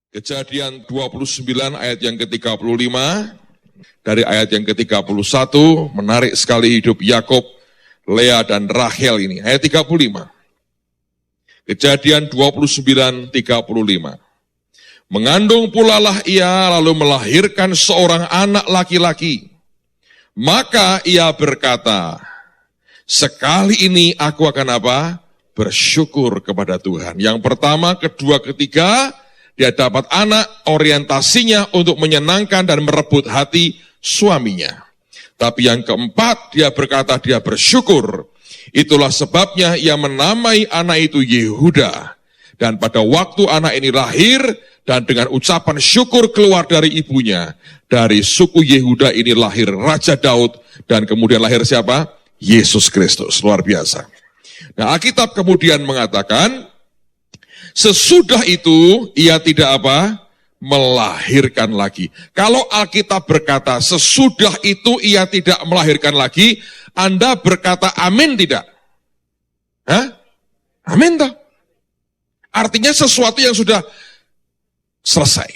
Kejadian 29 ayat yang ke-35, dari ayat yang ke-31, menarik sekali hidup Yakub, Lea dan Rahel ini. Ayat 35. Kejadian 29, 35. Mengandung pulalah ia lalu melahirkan seorang anak laki-laki. Maka ia berkata, sekali ini aku akan apa? Bersyukur kepada Tuhan. Yang pertama, kedua, ketiga, dia dapat anak, orientasinya untuk menyenangkan dan merebut hati suaminya. Tapi yang keempat, dia berkata dia bersyukur. Itulah sebabnya ia menamai anak itu Yehuda. Dan pada waktu anak ini lahir, dan dengan ucapan syukur keluar dari ibunya, dari suku Yehuda ini lahir Raja Daud, dan kemudian lahir siapa? Yesus Kristus. Luar biasa. Nah, Alkitab kemudian mengatakan, sesudah itu ia tidak apa? Melahirkan lagi. Kalau Alkitab berkata sesudah itu ia tidak melahirkan lagi, Anda berkata amin tidak? Hah? Amin toh? Artinya sesuatu yang sudah selesai.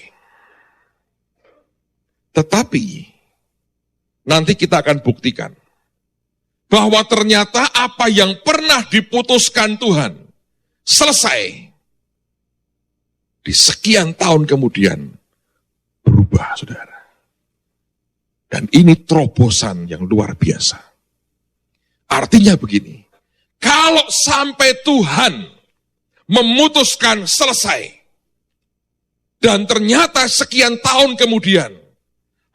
Tetapi nanti kita akan buktikan bahwa ternyata apa yang pernah diputuskan Tuhan selesai. Di sekian tahun kemudian berubah, saudara. Dan ini terobosan yang luar biasa. Artinya begini, kalau sampai Tuhan memutuskan selesai, dan ternyata sekian tahun kemudian,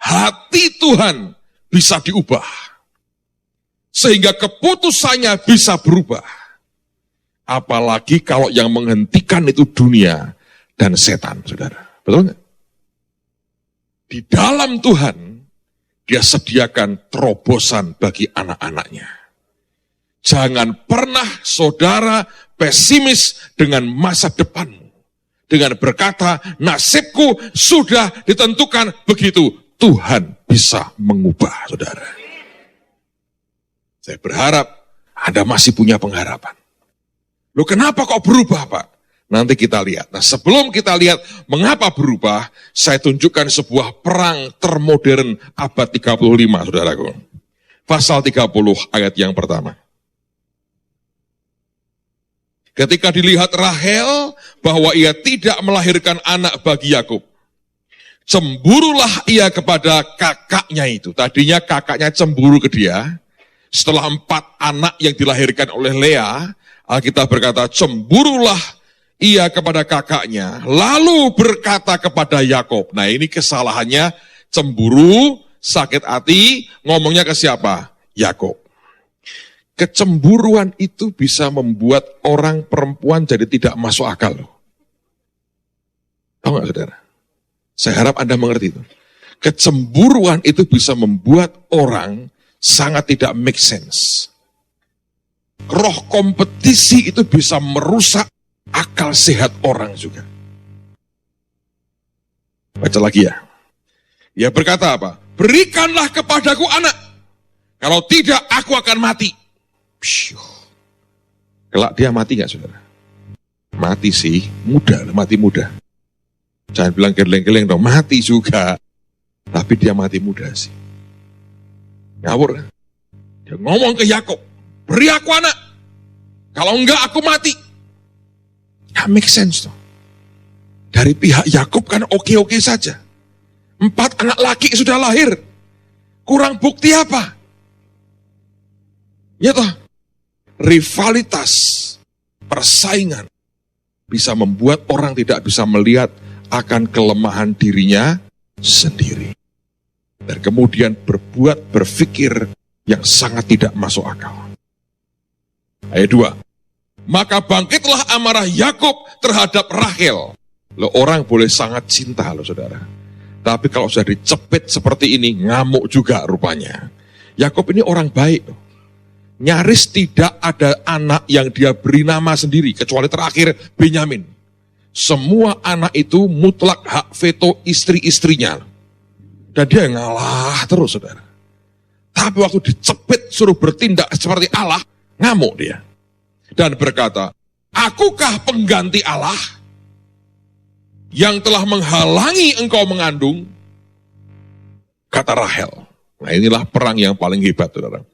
hati Tuhan bisa diubah. Sehingga keputusannya bisa berubah. Apalagi kalau yang menghentikan itu dunia dan setan, saudara. Betul nggak? Di dalam Tuhan, dia sediakan terobosan bagi anak-anaknya. Jangan pernah saudara pesimis dengan masa depanmu. Dengan berkata, nasibku sudah ditentukan begitu. Tuhan bisa mengubah, saudara. Saya berharap Anda masih punya pengharapan. Loh, kenapa kok berubah, Pak? Nanti kita lihat. Nah, sebelum kita lihat mengapa berubah, saya tunjukkan sebuah perang termodern abad 35, saudaraku. Pasal 30 ayat yang pertama. Ketika dilihat Rahel bahwa ia tidak melahirkan anak bagi Yakub, cemburulah ia kepada kakaknya itu. Tadinya kakaknya cemburu ke dia. Setelah 4 anak yang dilahirkan oleh Lea, Alkitab berkata, cemburulah ia kepada kakaknya, lalu berkata kepada Yakub. Nah, ini kesalahannya, cemburu, sakit hati, ngomongnya ke siapa? Yakub. Kecemburuan itu bisa membuat orang perempuan jadi tidak masuk akal. Tahu nggak, saudara? Saya harap Anda mengerti itu. Kecemburuan itu bisa membuat orang sangat tidak make sense. Roh kompetisi itu bisa merusak akal sehat orang juga. Baca lagi ya. Ia berkata apa? Berikanlah kepadaku anak. Kalau tidak, aku akan mati. Kelak dia mati gak, saudara? Mati sih, mati muda. Jangan bilang geleng-geleng dong, mati juga. Tapi dia mati muda sih. Ngawur kan? Dia ngomong ke Yakub, beri aku anak. Kalau enggak, aku mati. Ya, make sense tuh. Dari pihak Yakub kan oke-oke saja. 4 anak laki sudah lahir. Kurang bukti apa? Ya toh, rivalitas, persaingan bisa membuat orang tidak bisa melihat akan kelemahan dirinya sendiri. Dan kemudian berpikir yang sangat tidak masuk akal. Ayat 2. Maka bangkitlah amarah Yakub terhadap Rahel. Loh, orang boleh sangat cinta loh, saudara. Tapi kalau sudah dicepit seperti ini, ngamuk juga rupanya. Yakub ini orang baik loh. Nyaris tidak ada anak yang dia beri nama sendiri, kecuali terakhir Benyamin. Semua anak itu mutlak hak veto istri-istrinya. Dan dia ngalah terus, saudara. Tapi waktu dicepit suruh bertindak seperti Allah, ngamuk dia. Dan berkata, akukah pengganti Allah? yang telah menghalangi engkau mengandung? Kata Rahel. Nah, inilah perang yang paling hebat, saudara.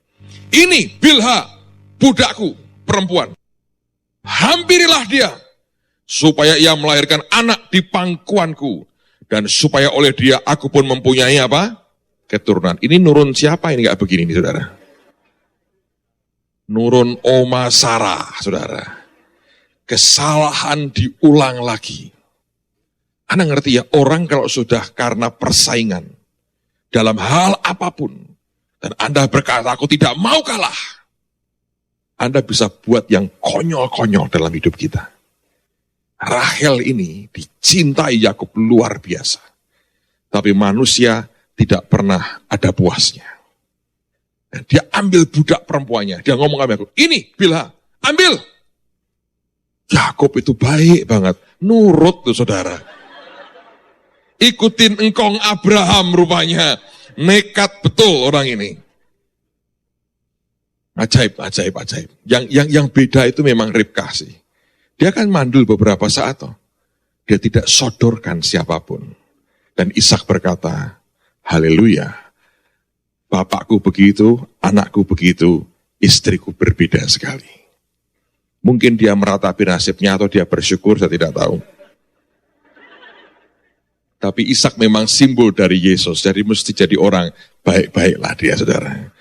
Ini Bilha, budakku, perempuan. Hampirilah dia, supaya ia melahirkan anak di pangkuanku, dan supaya oleh dia aku pun mempunyai apa? Keturunan. Ini nurun siapa ini gak begini nih, saudara? Nurun Oma Sarah, saudara. Kesalahan diulang lagi. Anda ngerti ya, orang kalau sudah karena persaingan dalam hal apapun, dan Anda berkata, aku tidak mau kalah, Anda bisa buat yang konyol-konyol dalam hidup kita. Rahel ini dicintai Yakub luar biasa. Tapi manusia tidak pernah ada puasnya. Dan dia ambil budak perempuannya. Dia ngomong sama Yakub, ini Bilha, ambil. Yakub itu baik banget. Nurut tuh saudara. Ikutin engkong Abraham rupanya. Nekat betul orang ini. Ajaib. Yang beda itu memang Ribkah sih. Dia kan mandul beberapa saat toh. Dia tidak sodorkan siapapun. Dan Ishak berkata, haleluya. Bapakku begitu, anakku begitu, istriku berbeda sekali. Mungkin dia meratapi nasibnya atau dia bersyukur, saya tidak tahu. Tapi Ishak memang simbol dari Yesus, jadi mesti jadi orang baik-baiklah dia, saudara.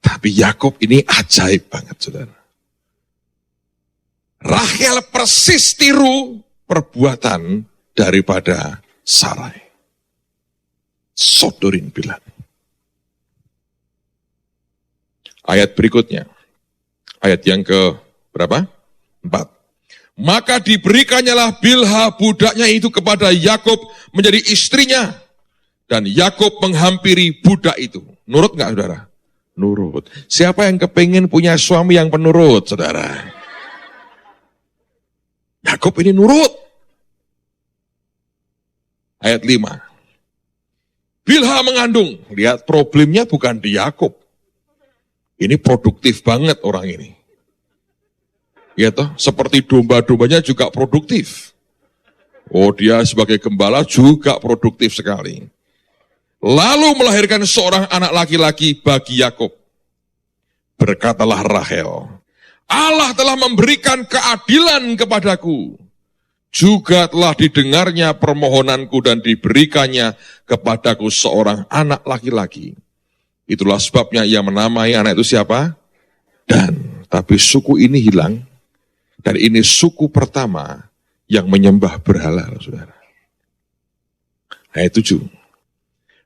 Tapi Yakub ini ajaib banget, saudara. Rahel persis tiru perbuatan daripada Sarai. Sodorin Bilha. Ayat berikutnya, ayat yang ke berapa? 4. Maka diberikannya Bilha budaknya itu kepada Yakub menjadi istrinya. Dan Yakub menghampiri budak itu. Nurut nggak saudara? Nurut. Siapa yang kepingin punya suami yang penurut, saudara? Yakub ini nurut. Ayat 5. Bilha mengandung. Lihat problemnya bukan di Yakub. Ini produktif banget orang ini. Ya toh, seperti domba-dombanya juga produktif. Oh, dia sebagai gembala juga produktif sekali. Lalu melahirkan seorang anak laki-laki bagi Yakub. Berkatalah Rahel, Allah telah memberikan keadilan kepadaku. Juga telah didengarnya permohonanku dan diberikannya kepadaku seorang anak laki-laki. Itulah sebabnya ia menamai anak itu siapa? Dan. Tapi suku ini hilang. Dan ini suku pertama yang menyembah berhala, saudara. Ayat 7.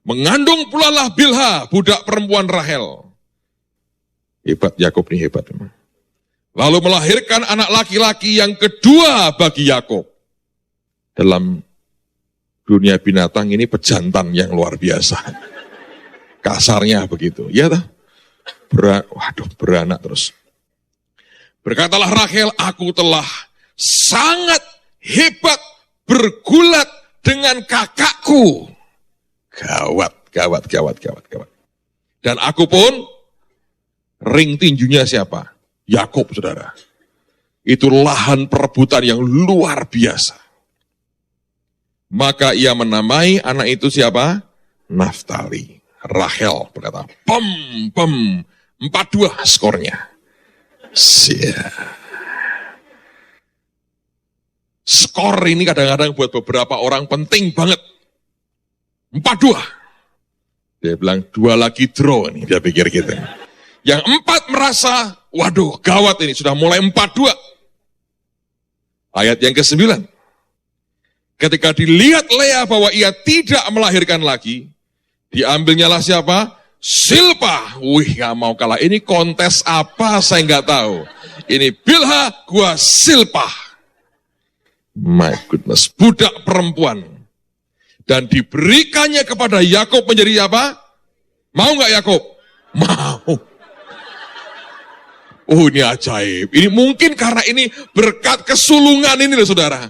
Mengandung pula lah Bilha, budak perempuan Rahel. Hebat, Yakub ini hebat. Lalu melahirkan anak laki-laki yang kedua bagi Yakub. Dalam dunia binatang ini pejantan yang luar biasa. Kasarnya begitu. Ya toh? Beranak terus. Berkatalah Rahel, aku telah sangat hebat bergulat dengan kakakku. Gawat. Dan aku pun, ring tinjunya siapa? Yakub, saudara. Itu lahan perebutan yang luar biasa. Maka ia menamai anak itu siapa? Naftali. Rahel berkata, 4-2 skornya. Skor ini kadang-kadang buat beberapa orang penting banget. 4-2. Dia bilang 2 lagi draw nih, dia pikir gitu. Yang 4 merasa, waduh gawat ini, sudah mulai 4-2. Ayat yang ke-9. Ketika dilihat Lea bahwa ia tidak melahirkan lagi, diambilnyalah siapa? Silpa. Wih, gak mau kalah. Ini kontes apa saya gak tahu. Ini Bilha, gua Silpa. My goodness, budak perempuan. Dan diberikannya kepada Yakub menjadi apa? Mau gak Yakub? Mau. Oh, ini ajaib. Ini mungkin karena ini berkat kesulungan ini loh saudara.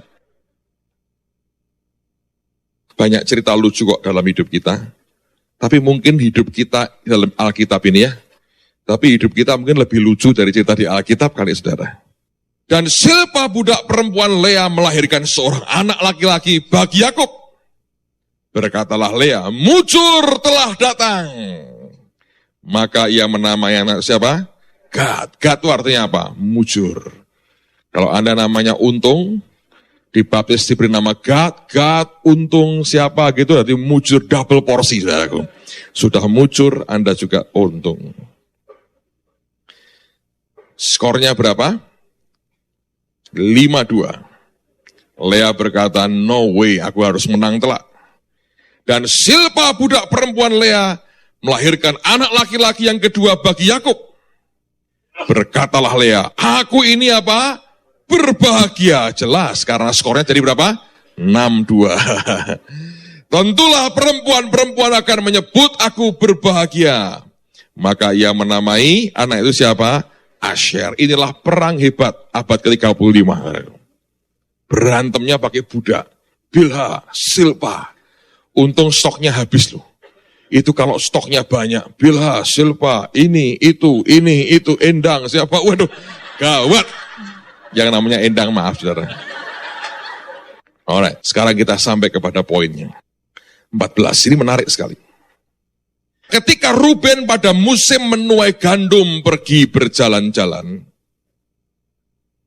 Banyak cerita lucu kok dalam hidup kita. Tapi mungkin hidup kita dalam Alkitab ini ya. Tapi hidup kita mungkin lebih lucu dari cerita di Alkitab kali saudara. Dan Silpa budak perempuan Lea melahirkan seorang anak laki-laki bagi Yakub. Berkatalah Lea, mujur telah datang. Maka ia menamai anak siapa? Gad. Gad itu artinya apa? Mujur. Kalau Anda namanya Untung, dibaptis diberi nama Gad, Untung siapa gitu, berarti mujur double porsi, saudaraku. Sudah mujur, Anda juga untung. Skornya berapa? 5-2. Lea berkata, no way, aku harus menang telak. Dan Silpa budak perempuan Lea melahirkan anak laki-laki yang kedua bagi Yakub. Berkatalah Lea, aku ini apa? Berbahagia. Jelas, karena skornya jadi berapa? 6-2. Tentulah perempuan-perempuan akan menyebut aku berbahagia. Maka ia menamai anak itu siapa? Asher. Inilah perang hebat abad ke-35. Berantemnya pakai budak. Bilha, Silpa. Untung stoknya habis loh. Itu kalau stoknya banyak. Bilha, Silpa, ini, itu, Endang, siapa? Waduh, gawat. Yang namanya Endang, maaf saudara. Alright, sekarang kita sampai kepada poinnya. 14, ini menarik sekali. Ketika Ruben pada musim menuai gandum pergi berjalan-jalan.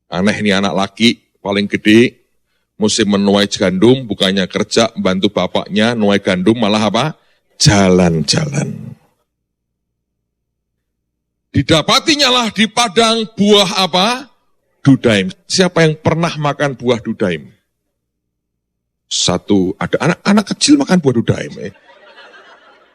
Aneh ini anak laki paling gede, musim menuai gandum, bukannya kerja bantu bapaknya nuai gandum, malah apa? Jalan-jalan. Didapatinya lah di padang buah apa? Dudaim. Siapa yang pernah makan buah dudaim? Satu, ada anak kecil makan buah dudaim.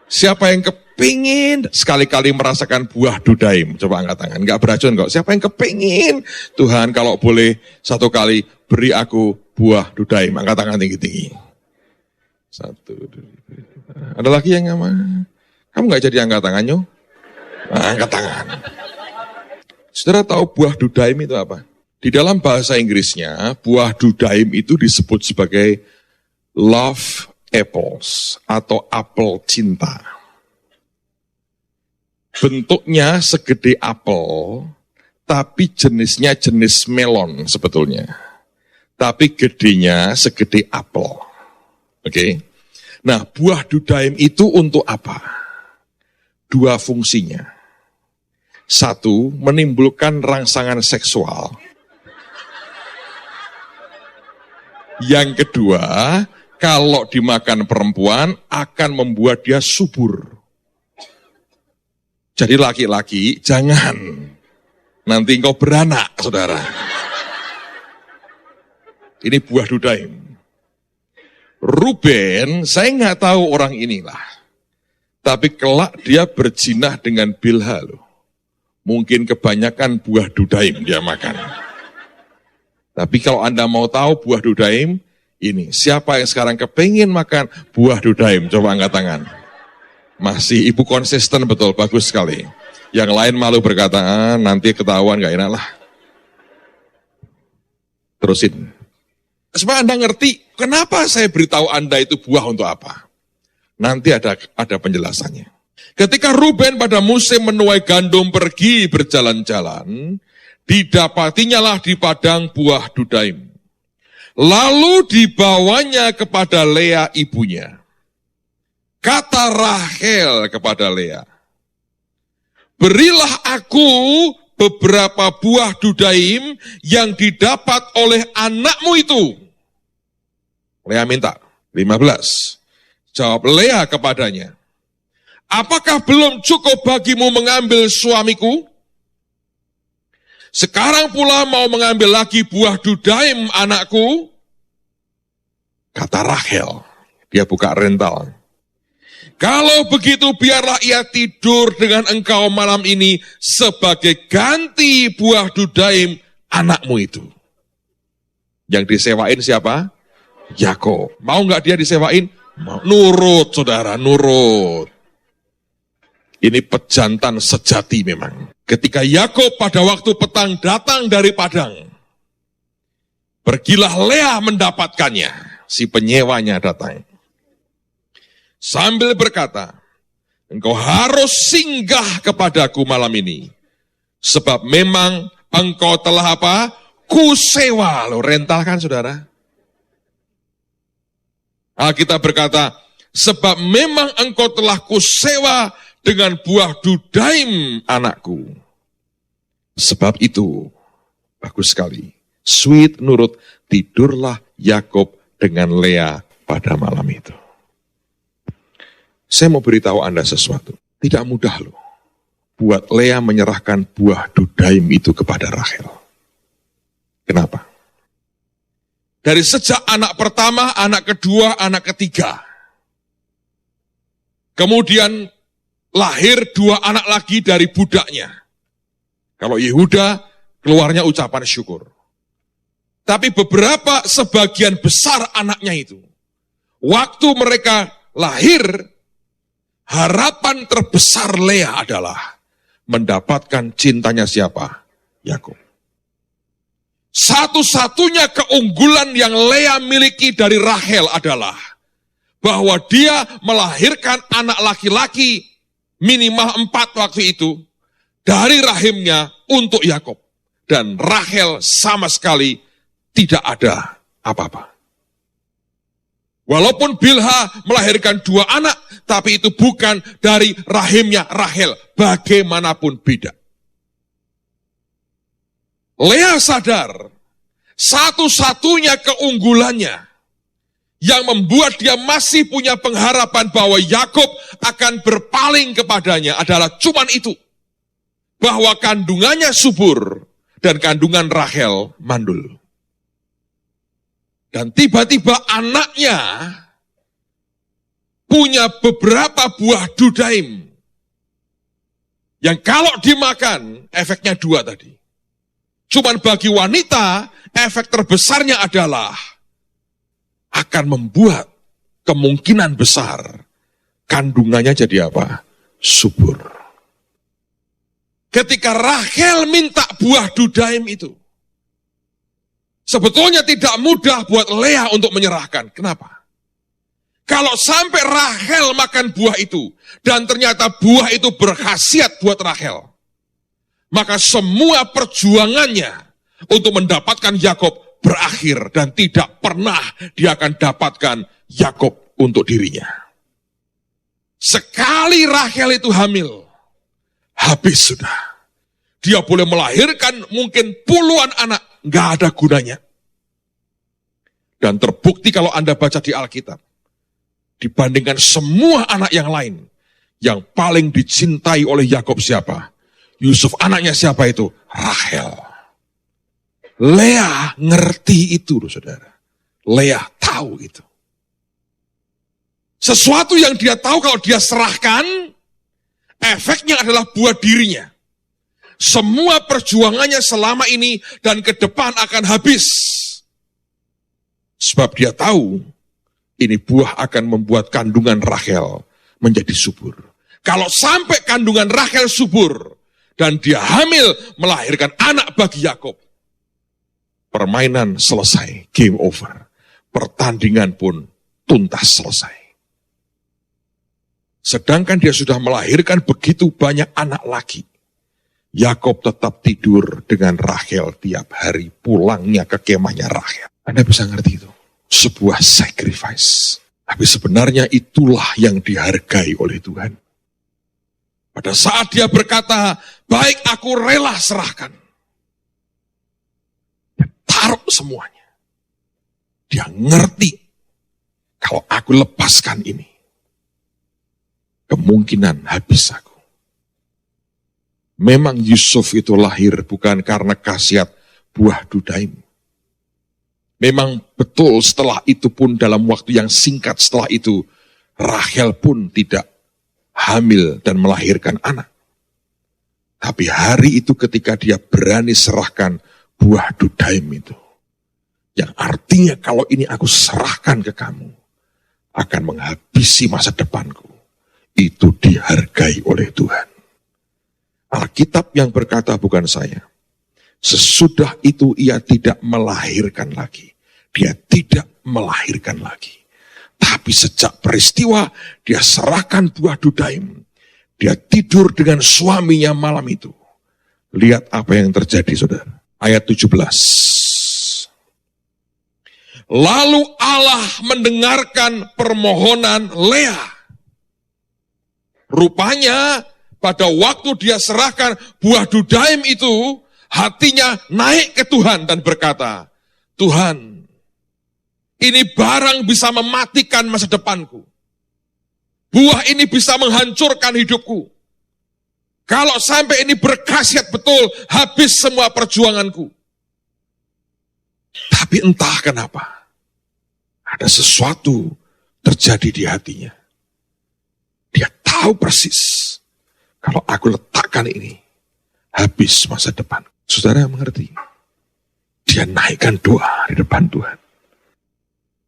Siapa yang kepingin sekali-kali merasakan buah dudaim? Coba angkat tangan, enggak beracun kok. Siapa yang kepingin? Tuhan kalau boleh satu kali beri aku buah dudaim. Angkat tangan tinggi-tinggi. Satu, dua. Ada lagi yang ngomong? Kamu enggak jadi angkat tangannya? Nah, angkat tangan. Saudara tahu buah dudaim itu apa? Di dalam bahasa Inggrisnya, buah dudaim itu disebut sebagai love apples atau apel cinta. Bentuknya segede apel, tapi jenisnya jenis melon sebetulnya. Tapi gedenya segede apel. Oke. Nah, buah dudaim itu untuk apa? Dua fungsinya. Satu, menimbulkan rangsangan seksual. Yang kedua, kalau dimakan perempuan akan membuat dia subur. Jadi laki-laki jangan. Nanti engkau beranak, saudara. Ini buah dudaim. Ruben, saya nggak tahu orang inilah. Tapi kelak dia berzinah dengan Bilha loh. Mungkin kebanyakan buah dudaim dia makan. Tapi kalau Anda mau tahu buah dudaim, ini, siapa yang sekarang kepingin makan buah dudaim? Coba angkat tangan. Masih ibu konsisten betul, bagus sekali. Yang lain malu berkata, nanti ketahuan gak enak lah. Terusin. Supaya Anda ngerti, kenapa saya beritahu Anda itu buah untuk apa? Nanti ada penjelasannya. Ketika Ruben pada musim menuai gandum pergi berjalan-jalan, didapatinya lah di padang buah dudaim. Lalu dibawanya kepada Lea ibunya. Kata Rahel kepada Lea, berilah aku beberapa buah dudaim yang didapat oleh anakmu itu. Lea minta, 15. Jawab Lea kepadanya, apakah belum cukup bagimu mengambil suamiku? Sekarang pula mau mengambil lagi buah dudaim anakku? Kata Rahel, dia buka rental. Kalau begitu biarlah ia tidur dengan engkau malam ini sebagai ganti buah dudaim anakmu itu. Yang disewain siapa? Yakob. Mau nggak dia disewain? Mau. Nurut saudara, nurut. Ini pejantan sejati memang. Ketika Yakob pada waktu petang datang dari padang, pergilah Lea mendapatkannya. Si penyewanya datang. Sambil berkata, engkau harus singgah kepadaku malam ini. Sebab memang engkau telah apa? Kusewa, loh, rental kan saudara? Alkitab berkata, sebab memang engkau telah kusewa dengan buah dudaim anakku. Sebab itu, bagus sekali, sweet nurut, tidurlah Yakob dengan Lea pada malam itu. Saya mau beritahu Anda sesuatu, tidak mudah loh buat Lea menyerahkan buah dudaim itu kepada Rahel. Kenapa? Dari sejak anak pertama, anak kedua, anak ketiga. Kemudian lahir 2 anak lagi dari budaknya. Kalau Yehuda, keluarnya ucapan syukur. Tapi sebagian besar anaknya itu, waktu mereka lahir, harapan terbesar Lea adalah mendapatkan cintanya siapa? Yakub. Satu-satunya keunggulan yang Lea miliki dari Rahel adalah bahwa dia melahirkan anak laki-laki minimal 4 waktu itu dari rahimnya untuk Yakub. Dan Rahel sama sekali tidak ada apa-apa. Walaupun Bilha melahirkan 2 anak, tapi itu bukan dari rahimnya Rahel. Bagaimanapun beda. Lea sadar, satu-satunya keunggulannya yang membuat dia masih punya pengharapan bahwa Yakub akan berpaling kepadanya adalah cuman itu. Bahwa kandungannya subur dan kandungan Rahel mandul. Dan tiba-tiba anaknya punya beberapa buah dudaim. Yang kalau dimakan, efeknya 2 tadi. Cuman bagi wanita, efek terbesarnya adalah akan membuat kemungkinan besar kandungannya jadi apa? Subur. Ketika Rahel minta buah dudaim itu, sebetulnya tidak mudah buat Lea untuk menyerahkan. Kenapa? Kalau sampai Rahel makan buah itu, dan ternyata buah itu berkhasiat buat Rahel, maka semua perjuangannya untuk mendapatkan Yakub berakhir dan tidak pernah dia akan dapatkan Yakub untuk dirinya. Sekali Rahel itu hamil, habis sudah. Dia boleh melahirkan mungkin puluhan anak, nggak ada gunanya. Dan terbukti kalau Anda baca di Alkitab, dibandingkan semua anak yang lain, yang paling dicintai oleh Yakub siapa? Yusuf, anaknya siapa itu? Rahel. Lea ngerti itu, saudara. Lea tahu itu. Sesuatu yang dia tahu kalau dia serahkan, efeknya adalah buat dirinya. Semua perjuangannya selama ini dan ke depan akan habis. Sebab dia tahu, ini buah akan membuat kandungan Rahel menjadi subur. Kalau sampai kandungan Rahel subur, dan dia hamil melahirkan anak bagi Yakub, permainan selesai, game over. Pertandingan pun tuntas selesai. Sedangkan dia sudah melahirkan begitu banyak anak lagi. Yakub tetap tidur dengan Rahel tiap hari, pulangnya ke kemahnya Rahel. Anda bisa ngerti itu? Sebuah sacrifice. Tapi sebenarnya itulah yang dihargai oleh Tuhan. Pada saat dia berkata, baik aku rela serahkan. Dia taruh semuanya. Dia ngerti, kalau aku lepaskan ini, kemungkinan habis aku. Memang Yusuf itu lahir bukan karena khasiat buah dudaim. Memang betul setelah itu pun dalam waktu yang singkat setelah itu, Rahel pun tidak hamil dan melahirkan anak. Tapi hari itu ketika dia berani serahkan buah dudaim itu, yang artinya kalau ini aku serahkan ke kamu, akan menghabisi masa depanku. Itu dihargai oleh Tuhan. Alkitab yang berkata bukan saya. Sesudah itu ia tidak melahirkan lagi. Dia tidak melahirkan lagi. Tapi sejak peristiwa dia serahkan buah dudaim. Dia tidur dengan suaminya malam itu. Lihat apa yang terjadi, saudara. ayat 17. Lalu Allah mendengarkan permohonan Lea. Rupanya pada waktu dia serahkan buah dudaim itu, hatinya naik ke Tuhan dan berkata, Tuhan, ini barang bisa mematikan masa depanku. Buah ini bisa menghancurkan hidupku. Kalau sampai ini berkhasiat betul, habis semua perjuanganku. Tapi entah kenapa, ada sesuatu terjadi di hatinya. Dia tahu persis, kalau aku letakkan ini, habis masa depan. Saudara mengerti? Dia naikkan doa di depan Tuhan.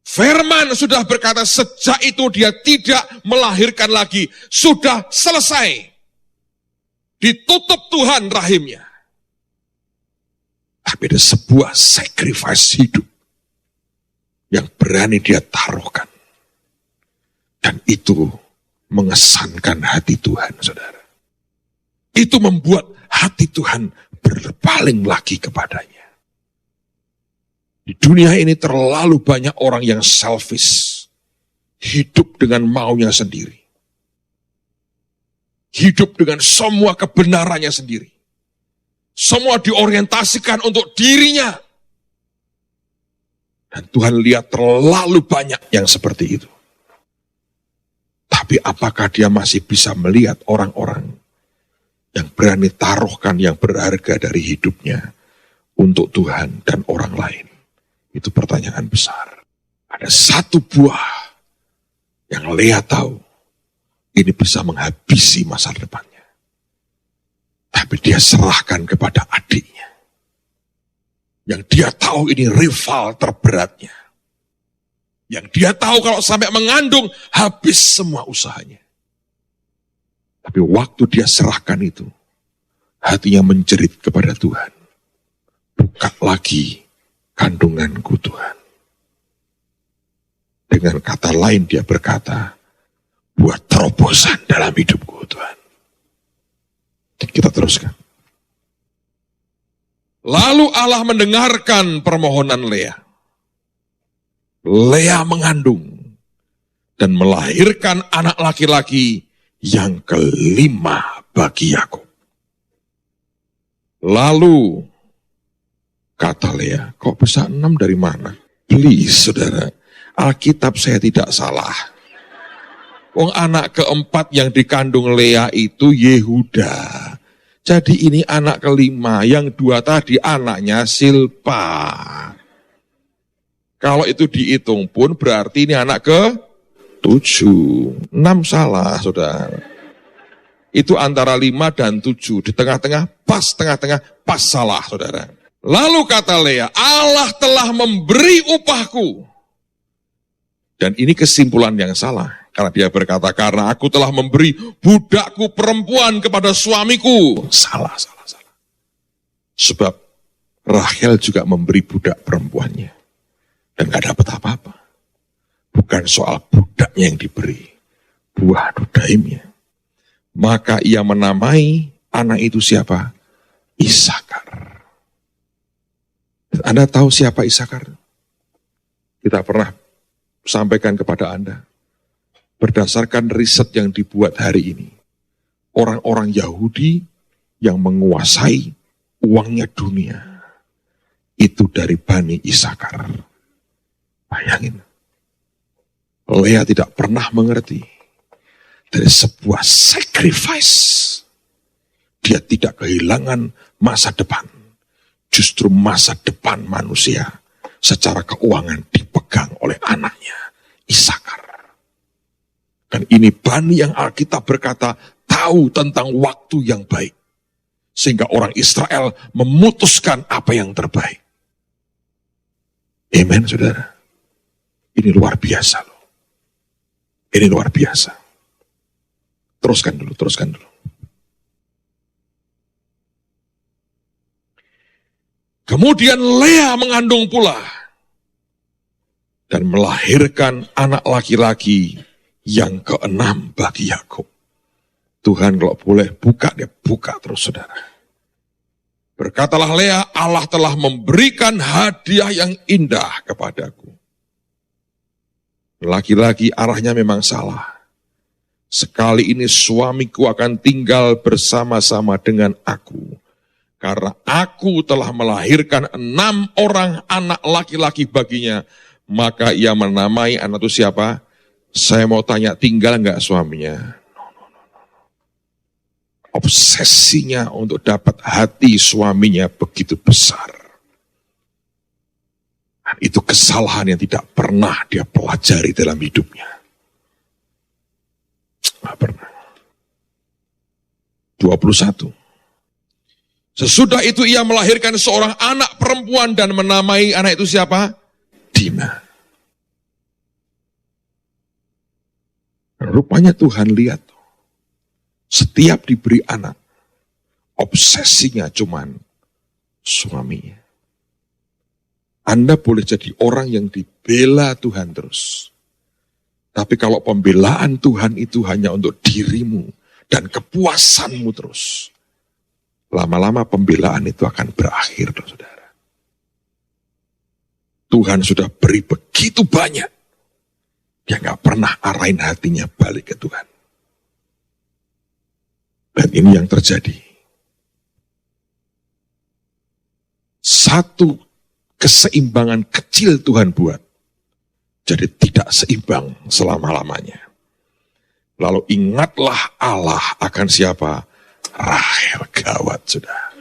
Firman sudah berkata, sejak itu dia tidak melahirkan lagi. Sudah selesai. Ditutup Tuhan rahimnya. Tapi ada sebuah sacrifice hidup yang berani dia taruhkan. Dan itu mengesankan hati Tuhan, saudara. Itu membuat hati Tuhan berpaling lagi kepadanya. Di dunia ini terlalu banyak orang yang selfish. Hidup dengan maunya sendiri. Hidup dengan semua kebenarannya sendiri. Semua diorientasikan untuk dirinya. Dan Tuhan lihat terlalu banyak yang seperti itu. Tapi apakah dia masih bisa melihat orang-orang yang berani taruhkan yang berharga dari hidupnya untuk Tuhan dan orang lain? Itu pertanyaan besar. Ada satu buah yang Lea tahu, ini bisa menghabisi masa depannya. Tapi dia serahkan kepada adiknya. Yang dia tahu ini rival terberatnya. Yang dia tahu kalau sampai mengandung, habis semua usahanya. Tapi waktu dia serahkan itu, hatinya menjerit kepada Tuhan. Buka lagi kandunganku Tuhan. Dengan kata lain dia berkata, buat terobosan dalam hidupku Tuhan. Kita teruskan. Lalu Allah mendengarkan permohonan Lea. Lea mengandung dan melahirkan anak laki-laki yang kelima bagi Yakub. Lalu kata Lea, kok bisa 6 dari mana? Please, saudara, Alkitab saya tidak salah. Wong anak keempat yang dikandung Lea itu Yehuda. Jadi ini anak kelima, yang 2 tadi anaknya Silpa. Kalau itu dihitung pun berarti ini anak ke-7. 6 salah, saudara. Itu antara 5 dan 7. Di tengah-tengah, pas salah, saudara. Lalu kata Lea, Allah telah memberi upahku. Dan ini kesimpulan yang salah. Karena dia berkata, karena aku telah memberi budakku perempuan kepada suamiku. Salah. Sebab Rahel juga memberi budak perempuannya. Dan gak dapat apa-apa. Bukan soal budaknya yang diberi. Buah dudaimnya. Maka ia menamai anak itu siapa? Isakar. Anda tahu siapa Isakar? Kita pernah sampaikan kepada Anda. Berdasarkan riset yang dibuat hari ini. Orang-orang Yahudi yang menguasai uangnya dunia. Itu dari Bani Isakar. Bayangin. Lea tidak pernah mengerti. Dari sebuah sacrifice. Dia tidak kehilangan masa depan. Justru masa depan manusia secara keuangan dipegang oleh anaknya, Isakar. Dan ini Bani yang Alkitab berkata tahu tentang waktu yang baik. Sehingga orang Israel memutuskan apa yang terbaik. Amen, saudara. Ini luar biasa loh. Ini luar biasa. Teruskan dulu. Kemudian Lea mengandung pula. Dan melahirkan anak laki-laki yang ke-6 bagi Yakub. Tuhan kalau boleh buka, dia buka terus, saudara. Berkatalah Lea, Allah telah memberikan hadiah yang indah kepadaku. Laki-laki arahnya memang salah. Sekali ini suamiku akan tinggal bersama-sama dengan aku. Karena aku telah melahirkan 6 orang anak laki-laki baginya. Maka ia menamai anak itu siapa? Saya mau tanya, tinggal enggak suaminya? Obsesinya untuk dapat hati suaminya begitu besar. Dan itu kesalahan yang tidak pernah dia pelajari dalam hidupnya. Tidak pernah. 21. Sesudah itu ia melahirkan seorang anak perempuan dan menamai anak itu siapa? Dina. Rupanya Tuhan lihat. Setiap diberi anak, obsesinya cuman suaminya. Anda boleh jadi orang yang dibela Tuhan terus. Tapi kalau pembelaan Tuhan itu hanya untuk dirimu dan kepuasanmu terus, lama-lama pembelaan itu akan berakhir, saudara. Tuhan sudah beri begitu banyak, dia gak pernah arahin hatinya balik ke Tuhan. Dan ini yang terjadi. Satu keseimbangan kecil Tuhan buat. Jadi tidak seimbang selama-lamanya. Lalu ingatlah Allah akan siapa? Rahel. Gawat, saudara.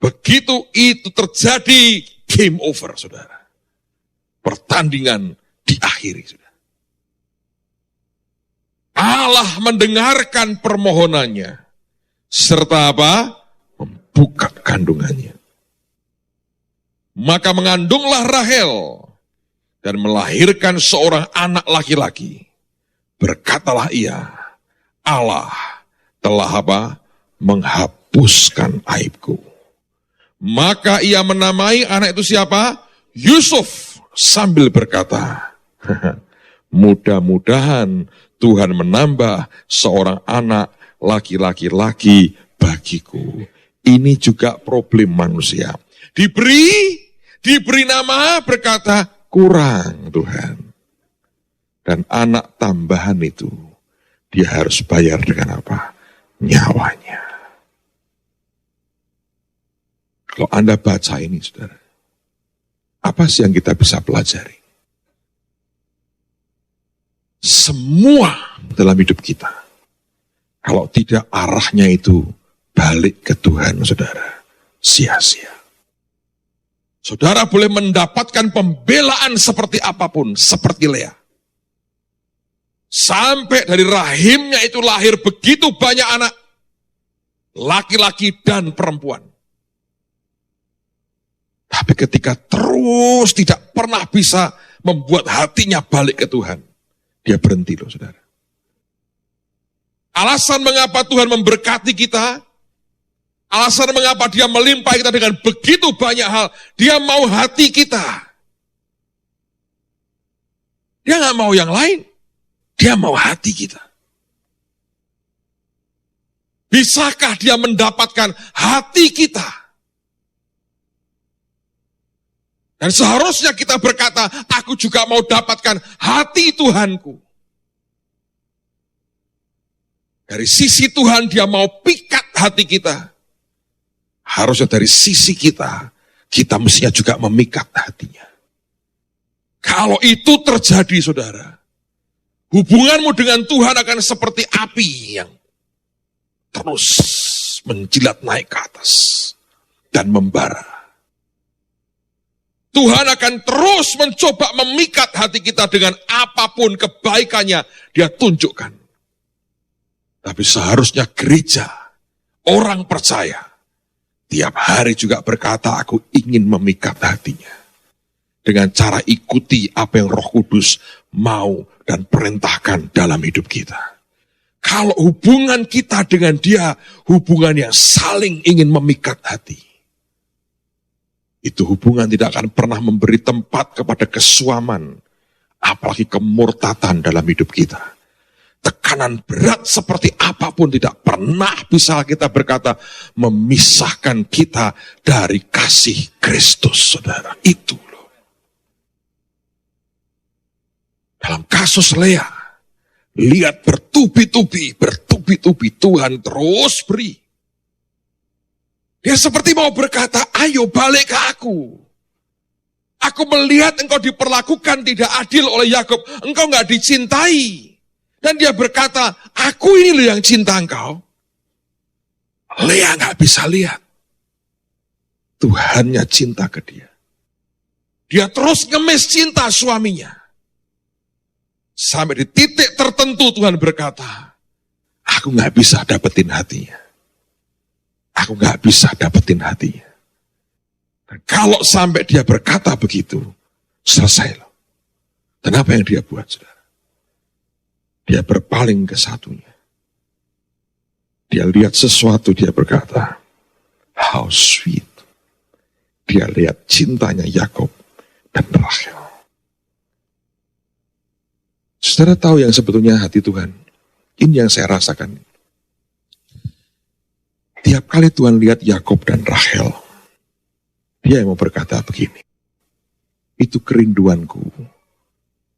Begitu itu terjadi, game over, saudara. Pertandingan diakhiri, saudara. Allah mendengarkan permohonannya, serta apa? Membuka kandungannya. Maka mengandunglah Rahel, dan melahirkan seorang anak laki-laki. Berkatalah ia, Allah telah apa? Menghapuskan aibku. Maka ia menamai anak itu siapa? Yusuf, sambil berkata, mudah-mudahan Tuhan menambah seorang anak laki-laki bagiku. Ini juga problem manusia. Diberi nama, berkata, kurang Tuhan. Dan anak tambahan itu, dia harus bayar dengan apa? Nyawanya. Kalau Anda baca ini, saudara, apa sih yang kita bisa pelajari? Semua dalam hidup kita, kalau tidak arahnya itu balik ke Tuhan, saudara, sia-sia. Saudara boleh mendapatkan pembelaan seperti apapun, seperti Lea. Sampai dari rahimnya itu lahir begitu banyak anak, laki-laki dan perempuan. Tapi ketika terus tidak pernah bisa membuat hatinya balik ke Tuhan, dia berhenti loh, saudara. Alasan mengapa Tuhan memberkati kita, alasan mengapa dia melimpahi kita dengan begitu banyak hal, dia mau hati kita. Dia gak mau yang lain, dia mau hati kita. Bisakah dia mendapatkan hati kita? Dan seharusnya kita berkata, aku juga mau dapatkan hati Tuhanku. Dari sisi Tuhan dia mau pikat hati kita. Harusnya dari sisi kita, kita mestinya juga memikat hatinya. Kalau itu terjadi, saudara, hubunganmu dengan Tuhan akan seperti api yang terus menjilat naik ke atas dan membara. Tuhan akan terus mencoba memikat hati kita dengan apapun kebaikannya dia tunjukkan. Tapi seharusnya gereja, orang percaya, tiap hari juga berkata, aku ingin memikat hatinya. Dengan cara ikuti apa yang Roh Kudus mau dan perintahkan dalam hidup kita. Kalau hubungan kita dengan dia, hubungan yang saling ingin memikat hati. Itu hubungan tidak akan pernah memberi tempat kepada kesuaman, apalagi kemurtatan dalam hidup kita. Tekanan tekanan berat seperti apapun tidak pernah bisa kita berkata memisahkan kita dari kasih Kristus, saudara. Itu loh. Dalam kasus Lea, lihat bertubi-tubi Tuhan terus beri. Dia seperti mau berkata, ayo balik ke aku. Aku melihat engkau diperlakukan tidak adil oleh Yakub. Engkau gak dicintai. Dan dia berkata, aku ini loh yang cinta engkau. Lea gak bisa lihat. Tuhannya cinta ke dia. Dia terus ngemis cinta suaminya. Sampai di titik tertentu Tuhan berkata, aku gak bisa dapetin hatinya. Aku gak bisa dapetin hatinya. Dan kalau sampai dia berkata begitu, selesai loh. Dan apa yang dia buat, saudara? Dia berpaling ke satunya. Dia lihat sesuatu, dia berkata, how sweet. Dia lihat cintanya Yakub dan Rachel. Saudara tahu yang sebetulnya hati Tuhan? Ini yang saya rasakan. Tiap kali Tuhan lihat Yakub dan Rachel, dia yang mau berkata begini, itu kerinduanku,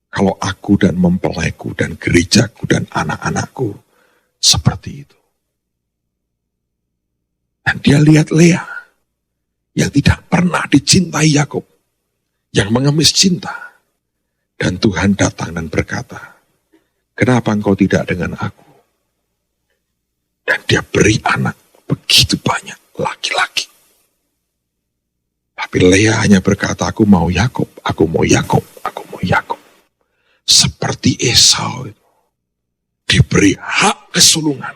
kalau aku dan mempelaiku dan gerejaku dan anak-anakku seperti itu. Dan dia lihat Lea, yang tidak pernah dicintai Yakub, yang mengemis cinta. Dan Tuhan datang dan berkata, kenapa engkau tidak dengan aku? Dan dia beri anak begitu banyak laki-laki. Tapi Lea hanya berkata, aku mau Yakub, aku mau Yakub, aku mau Yakub. Seperti Esau itu. Diberi hak kesulungan.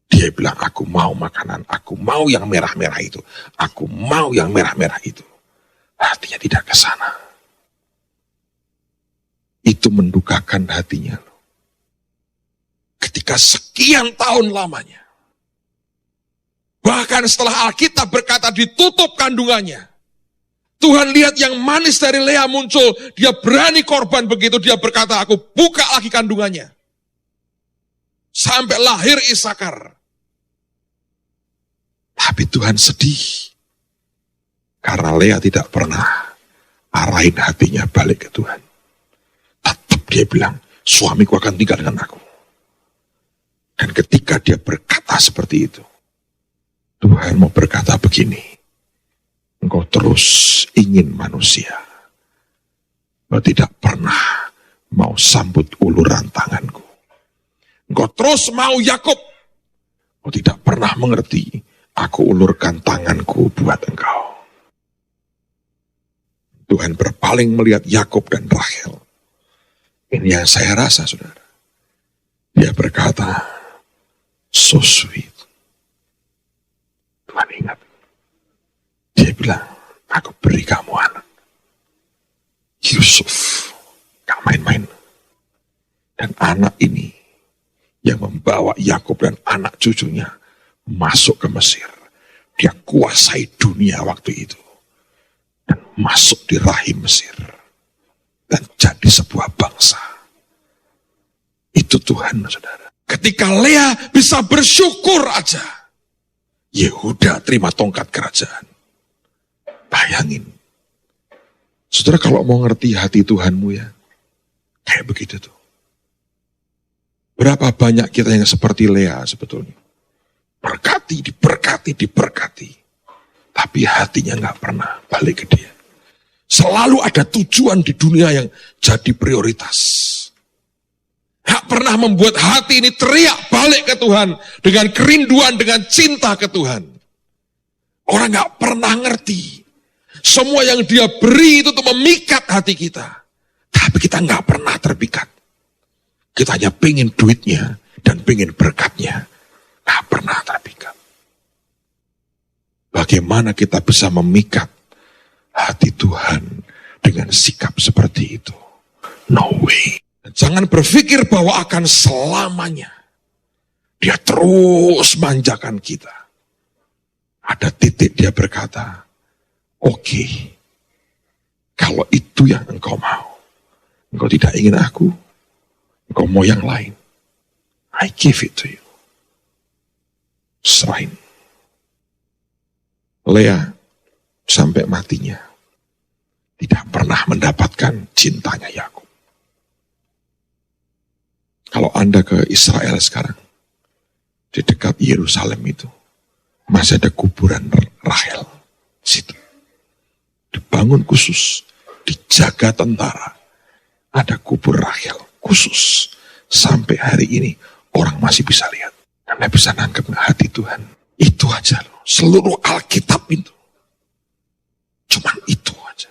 Dia bilang, aku mau makanan, aku mau yang merah-merah itu. Aku mau yang merah-merah itu. Hatinya tidak ke sana. Itu mendukakan hatinya. Ketika sekian tahun lamanya. Bahkan setelah Alkitab berkata ditutup kandungannya. Tuhan lihat yang manis dari Lea muncul. Dia berani korban begitu. Dia berkata, aku buka lagi kandungannya. Sampai lahir Isakar. Tapi Tuhan sedih. Karena Lea tidak pernah arahin hatinya balik ke Tuhan. Tetap dia bilang, suamiku akan tinggal dengan aku. Dan ketika dia berkata seperti itu, Tuhan mau berkata begini, engkau terus ingin manusia. Engkau tidak pernah mau sambut uluran tanganku. Engkau terus mau Yakub. Engkau tidak pernah mengerti, aku ulurkan tanganku buat engkau. Tuhan berpaling melihat Yakub dan Rachel. Ini yang saya rasa, saudara. Dia berkata, so sweet. Tuhan ingat. Dia bilang, aku beri kamu anak. Yusuf, gak main-main. Dan anak ini yang membawa Yakub dan anak cucunya masuk ke Mesir. Dia kuasai dunia waktu itu. Dan masuk di rahim Mesir. Dan jadi sebuah bangsa. Itu Tuhan, saudara. Ketika Lea bisa bersyukur aja. Yehuda terima tongkat kerajaan. Bayangin. Saudara kalau mau ngerti hati Tuhanmu ya. Kayak begitu tuh. Berapa banyak kita yang seperti Lea sebetulnya. Berkati, diberkati. Tapi hatinya gak pernah balik ke dia. Selalu ada tujuan di dunia yang jadi prioritas. Gak pernah membuat hati ini teriak balik ke Tuhan. Dengan kerinduan, dengan cinta ke Tuhan. Orang gak pernah ngerti. Semua yang dia beri itu untuk memikat hati kita. Tapi kita gak pernah terpikat. Kita hanya pengen duitnya dan pengen berkatnya. Gak pernah terpikat. Bagaimana kita bisa memikat hati Tuhan dengan sikap seperti itu? No way. Jangan berpikir bahwa akan selamanya. Dia terus manjakan kita. Ada titik dia berkata, oke, kalau itu yang engkau mau. Engkau tidak ingin aku, engkau mau yang lain. I give it to you. Serahin. Lea sampai matinya tidak pernah mendapatkan cintanya Yakub. Kalau Anda ke Israel sekarang, di dekat Yerusalem itu, masih ada kuburan Rahel. Situ. Dibangun khusus, dijaga tentara. Ada kubur Rahel khusus. Sampai hari ini, orang masih bisa lihat. Anda bisa nangkep hati Tuhan. Itu aja loh. Seluruh Alkitab itu. Cuman itu aja.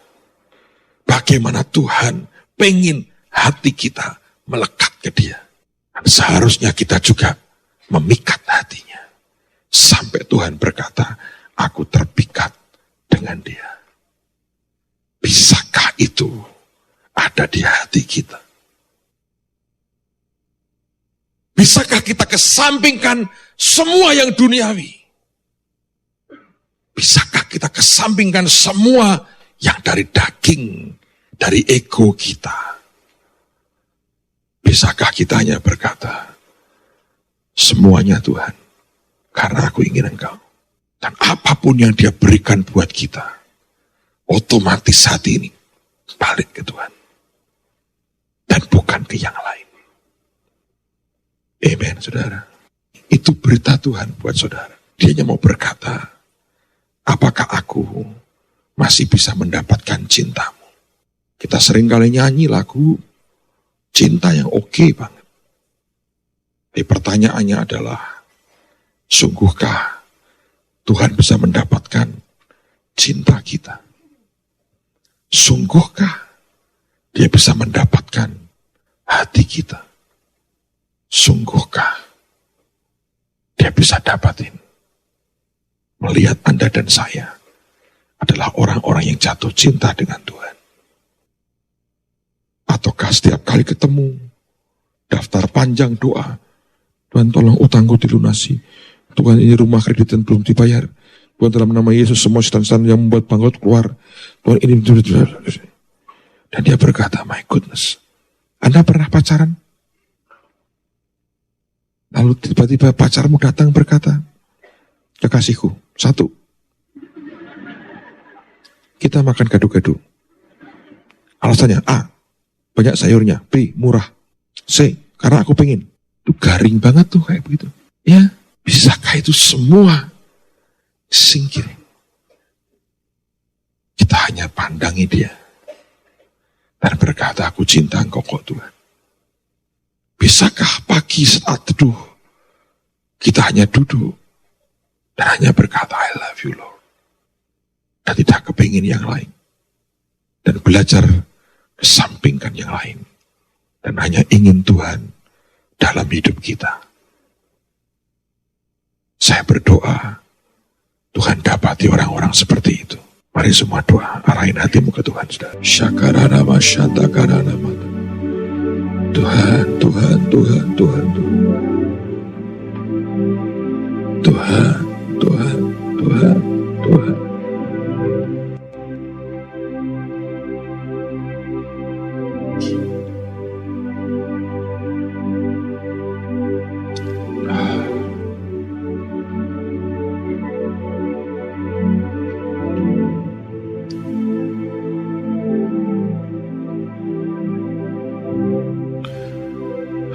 Bagaimana Tuhan pengen hati kita melekat ke Dia. Dan seharusnya kita juga memikat hatinya. Sampai Tuhan berkata, aku terpikat dengan Dia. Bisakah itu ada di hati kita? Bisakah kita kesampingkan semua yang duniawi? Bisakah kita kesampingkan semua yang dari daging, dari ego kita? Bisakah kita hanya berkata, semuanya Tuhan, karena aku ingin Engkau. Dan apapun yang Dia berikan buat kita, otomatis hati ini balik ke Tuhan. Dan bukan ke yang lain. Amen, saudara. Itu berita Tuhan buat saudara. Dia hanya mau berkata, apakah aku masih bisa mendapatkan cintamu? Kita sering kali nyanyi lagu cinta yang oke banget. Tapi pertanyaannya adalah, sungguhkah Tuhan bisa mendapatkan cinta kita? Sungguhkah Dia bisa mendapatkan hati kita? Sungguhkah Dia bisa dapatin? Melihat Anda dan saya adalah orang-orang yang jatuh cinta dengan Tuhan. Ataukah setiap kali ketemu, daftar panjang doa, Tuhan tolong utangku dilunasi, Tuhan ini rumah kreditan belum dibayar, Tuhan dalam nama Yesus semua setan-setan yang membuat bangkrut keluar, Tuhan ini, dan dia berkata, my goodness, Anda pernah pacaran? Lalu tiba-tiba pacarmu datang berkata, kekasihku, satu, kita makan gado-gado. Alasannya A, banyak sayurnya. B, murah. C, karena aku pengen. Itu garing banget tuh kayak begitu. Ya, bisakah itu semua singkirin? Kita hanya pandangi Dia dan berkata, aku cinta Engkau kok Tuhan. Bisakah pagi saat teduh kita hanya duduk dan hanya berkata, I love you Lord. Dan tidak kepingin yang lain. Dan belajar kesampingkan yang lain. Dan hanya ingin Tuhan dalam hidup kita. Saya berdoa, Tuhan dapati orang-orang seperti itu. Mari semua doa, arahin hatimu ke Tuhan. Syakaranama shantakanama. Tuhan, Tuhan, Tuhan, Tuhan, Tuhan. Tuhan, Tuhan, Tuhan, Tuhan.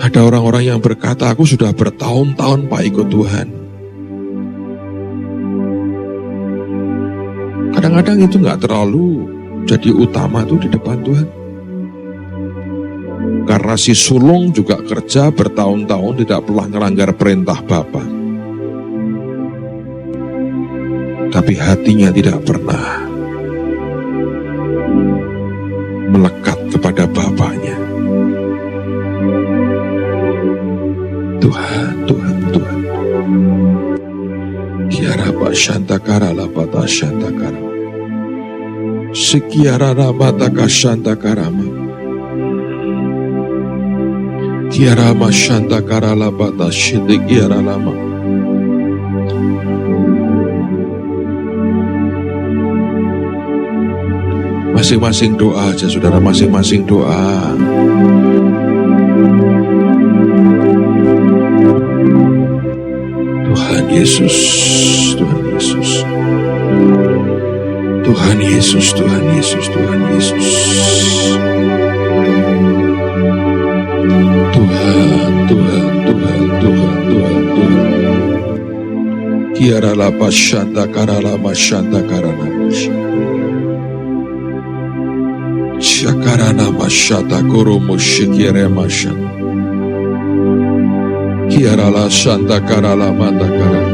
Ada orang-orang yang berkata, aku sudah bertahun-tahun Pak ikut Tuhan. Kadang-kadang itu gak terlalu jadi utama tuh di depan Tuhan. Karena si sulung juga kerja bertahun-tahun tidak pernah melanggar perintah Bapa. Tapi hatinya tidak pernah melekat kepada Bapaknya. Tuhan, Tuhan, Tuhan. Kiara Pak Shantakara Lapata Shantakara. Sikiara Ramataka Shantakarama. Kiara Ma Shantakara Lapata Shidikiara Lama. Masing-masing doa aja saudara, masing-masing doa. Yesus, Tuhan Yesus. Tuhan Yesus, Tuhan Yesus, Tuhan Yesus. Tuhan, Tuhan, Tuhan, Tuhan, Tuhan, Tuhan. Kiara lapa shanta karala mashanta karana mashanta. Shakarana mashata kurumu shikire mashanta. Kiara la shanta karala mata karana.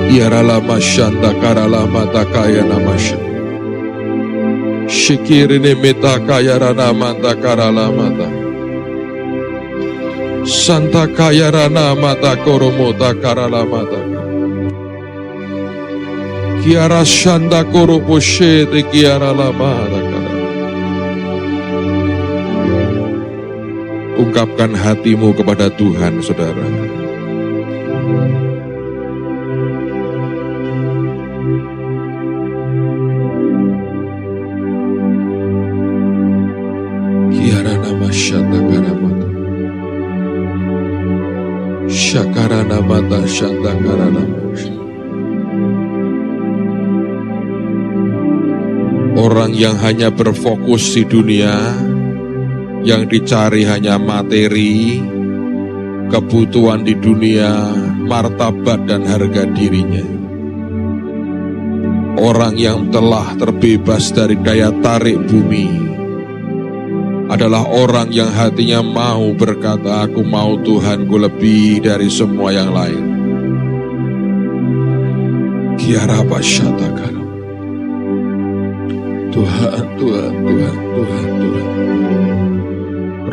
Kiara la mashanta karala mata kaya namashanta. Shikirine meta kaya rana mata karala mata. Santa kaya rana mata koromota karala mata. Kiara shanda koroposhe de kiara la mata karala. Ungkapkan hatimu kepada Tuhan, saudara. Kiara nama shanda karamata. Shakarana mata shanda karana. Orang yang hanya berfokus di dunia, yang dicari hanya materi, kebutuhan di dunia, martabat dan harga dirinya. Orang yang telah terbebas dari daya tarik bumi adalah orang yang hatinya mau berkata, aku mau Tuhanku lebih dari semua yang lain. Kiara Bashatakara. Tuhan, Tuhan, Tuhan, Tuhan, Tuhan.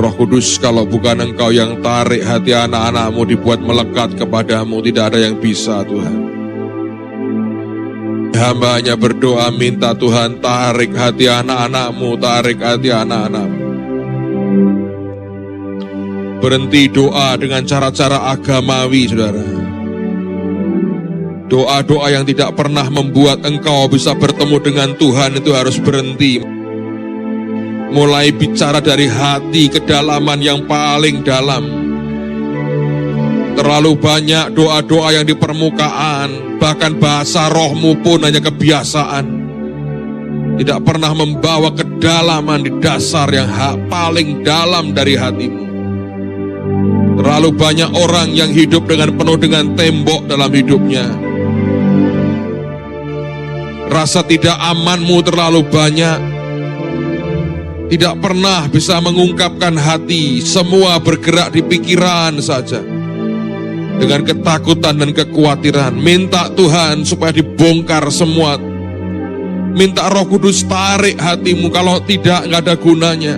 Roh Kudus, kalau bukan Engkau yang tarik hati anak-anak-Mu dibuat melekat kepadamu, tidak ada yang bisa, Tuhan. Hamba hanya berdoa minta Tuhan tarik hati anak-anak-Mu, tarik hati anak-anak-Mu. Berhenti doa dengan cara-cara agamawi, saudara. Doa-doa yang tidak pernah membuat engkau bisa bertemu dengan Tuhan itu harus berhenti. Mulai bicara dari hati, kedalaman yang paling dalam. Terlalu banyak doa-doa yang di permukaan, bahkan bahasa rohmu pun hanya kebiasaan. Tidak pernah membawa kedalaman di dasar yang paling dalam dari hatimu. Terlalu banyak orang yang hidup dengan penuh dengan tembok dalam hidupnya. Rasa tidak amanmu terlalu banyak. Tidak pernah bisa mengungkapkan hati. Semua bergerak di pikiran saja. Dengan ketakutan dan kekhawatiran. Minta Tuhan supaya dibongkar semua. Minta Roh Kudus tarik hatimu. Kalau tidak, nggak ada gunanya.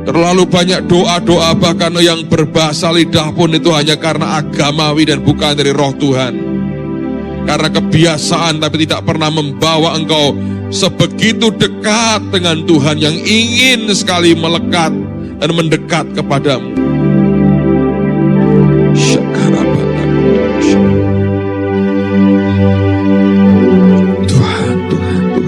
Terlalu banyak doa-doa bahkan yang berbahasa lidah pun itu hanya karena agamawi dan bukan dari Roh Tuhan. Karena kebiasaan tapi tidak pernah membawa engkau sebegitu dekat dengan Tuhan yang ingin sekali melekat dan mendekat kepadamu. Tuhan, Tuhan, Tuhan, Tuhan.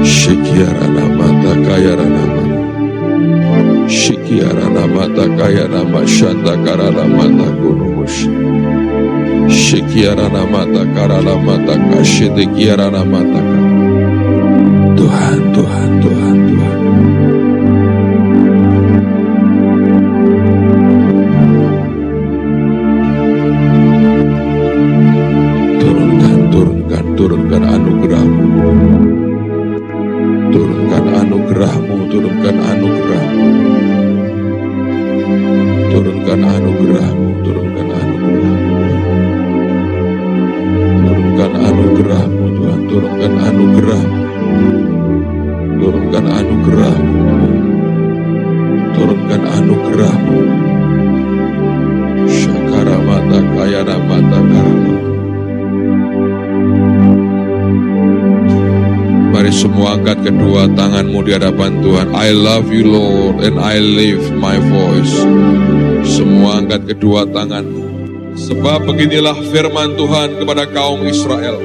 Shikiara mata kaya nama, Shikiara mata kaya nama shanda karala mata kurumus, Shikiara mata karala mata kashide kiara mata. Tuhan, Tuhan, Tuhan, Tuhan. Turunkan, turunkan, turunkan anugerah-Mu. Turunkan anugerah-Mu, turunkan anugerah-Mu. Turunkan anugerah-Mu, turunkan anugerah-Mu. Turunkan anugerah-Mu, Tuhan, turunkan anugerah-Mu. Turunkan anugerah-Mu. Turunkan anugerah-Mu. Syakara mata kayana mata karama. Mari semua angkat kedua tanganmu di hadapan Tuhan. I love you Lord and I lift my voice. Semua angkat kedua tanganmu. Sebab beginilah firman Tuhan kepada kaum Israel.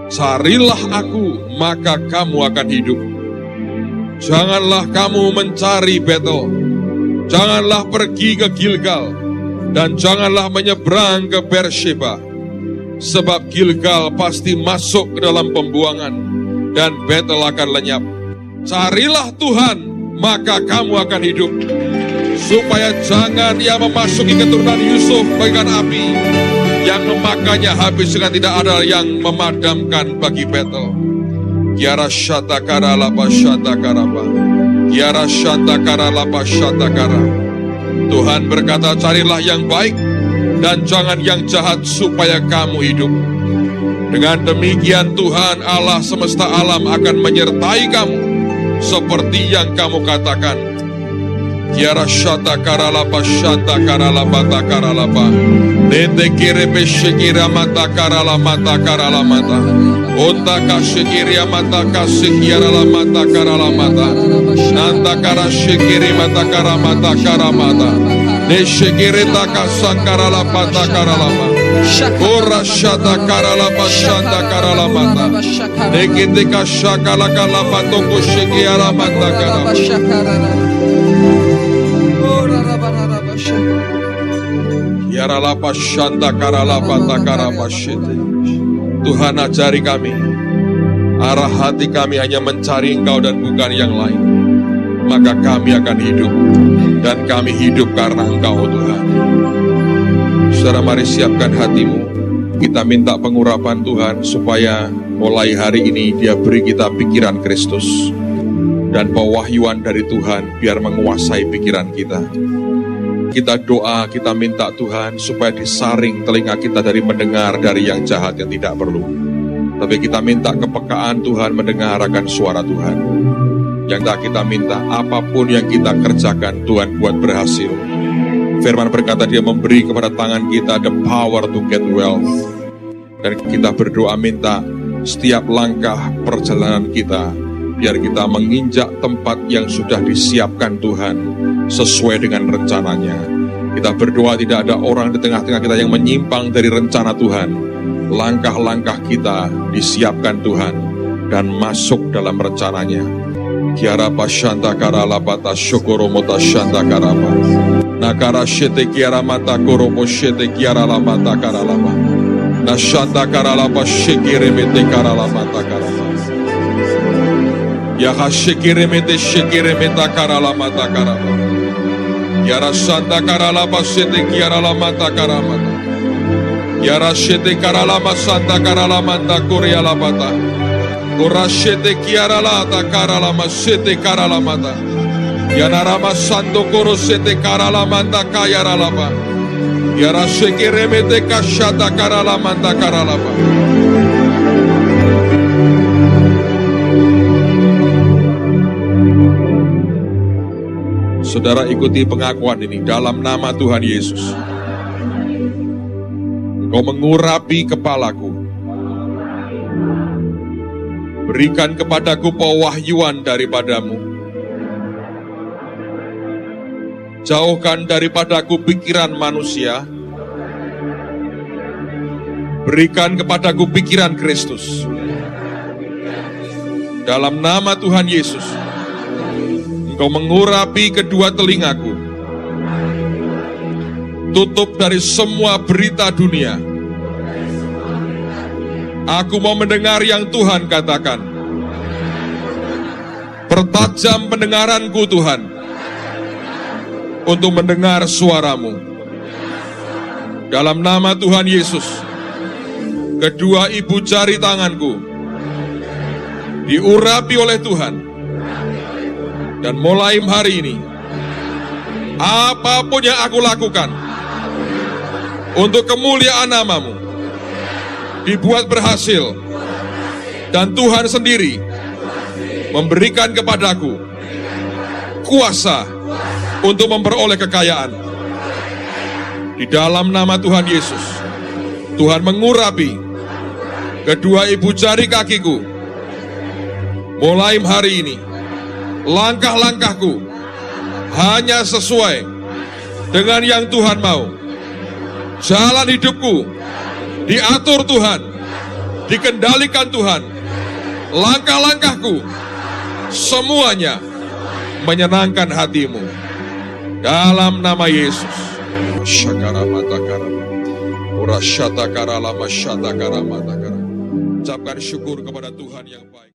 Carilah aku, maka kamu akan hidup. Janganlah kamu mencari Betel. Janganlah pergi ke Gilgal. Dan janganlah menyeberang ke Beersheba. Sebab Gilgal pasti masuk ke dalam pembuangan. Dan Betel akan lenyap. Carilah Tuhan, maka kamu akan hidup. Supaya jangan ia memasuki keturunan Yusuf bagaikan api yang memakannya habis dengan tidak ada yang memadamkan bagi Betel. Kiara syata kara lapa syata karaba. Kiara syata kara lapa syata kara. Tuhan berkata, carilah yang baik dan jangan yang jahat supaya kamu hidup. Dengan demikian Tuhan Allah semesta alam akan menyertai kamu seperti yang kamu katakan. Kiara shata karalapa shata karalapa karalapa. Nete kirebe shikira mata karalamata karalamata. Onta kashikiria mata kasikiara mata karalamata. Nanta karashikiri mata karamata karamata. Neshikirita kasakaralapata karalama. Ora shata karalapa shata karalamata. Nekitika shakala kalapato kushikiara mata karamata. Yaralapa shanta karalapa takarapa shete. Tuhan ajari kami, arah hati kami hanya mencari Engkau dan bukan yang lain. Maka kami akan hidup, dan kami hidup karena Engkau Tuhan. Saudara, mari siapkan hatimu. Kita minta pengurapan Tuhan supaya mulai hari ini Dia beri kita pikiran Kristus. Dan pewahyuan dari Tuhan biar menguasai pikiran kita. Kita doa, kita minta Tuhan supaya disaring telinga kita dari mendengar dari yang jahat yang tidak perlu. Tapi kita minta kepekaan Tuhan mendengar akan suara Tuhan. Yang tak kita minta, apapun yang kita kerjakan Tuhan buat berhasil. Firman berkata Dia memberi kepada tangan kita the power to get wealth. Dan kita berdoa minta setiap langkah perjalanan kita biar kita menginjak tempat yang sudah disiapkan Tuhan sesuai dengan rencananya. Kita berdoa tidak ada orang di tengah-tengah kita yang menyimpang dari rencana Tuhan. Langkah-langkah kita disiapkan Tuhan dan masuk dalam rencananya. Kiara pasyanta karala pata syukuromota syanta karapa. Nakara syete kiara mata koromo syete kiara lamata karalama. Nasyanta karalapa syekiremete karalamata karapa. Ya hashikiremete shikiremeta karalamata karama. Yara santa karalapa sete kiaralamata karamata. Yara shete karalama santa karalamanta korealapata. Ora shete kiaralata karalama sete karalamata. Yanarama santo koro sete karalamanta kayaralapa. Yara shikiremete kashata karalamanta karalapa. Saudara, ikuti pengakuan ini dalam nama Tuhan Yesus. Engkau mengurapi kepalaku. Berikan kepadaku pewahyuan daripadamu. Jauhkan daripadaku pikiran manusia. Berikan kepadaku pikiran Kristus. Dalam nama Tuhan Yesus. Engkau mengurapi kedua telingaku. Tutup dari semua berita dunia. Aku mau mendengar yang Tuhan katakan. Pertajam pendengaranku Tuhan, untuk mendengar suaramu. Dalam nama Tuhan Yesus, kedua ibu jari tanganku diurapi oleh Tuhan. Dan mulai hari ini, apapun yang aku lakukan untuk kemuliaan nama-Mu dibuat berhasil. Dan Tuhan sendiri memberikan kepadaku kuasa untuk memperoleh kekayaan. Di dalam nama Tuhan Yesus, Tuhan mengurapi kedua ibu jari kakiku. Mulai hari ini, langkah-langkahku hanya sesuai dengan yang Tuhan mau. Jalan hidupku diatur Tuhan, dikendalikan Tuhan. Langkah-langkahku semuanya menyenangkan hatimu. Dalam nama Yesus. Ucapkan syukur kepada Tuhan yang baik.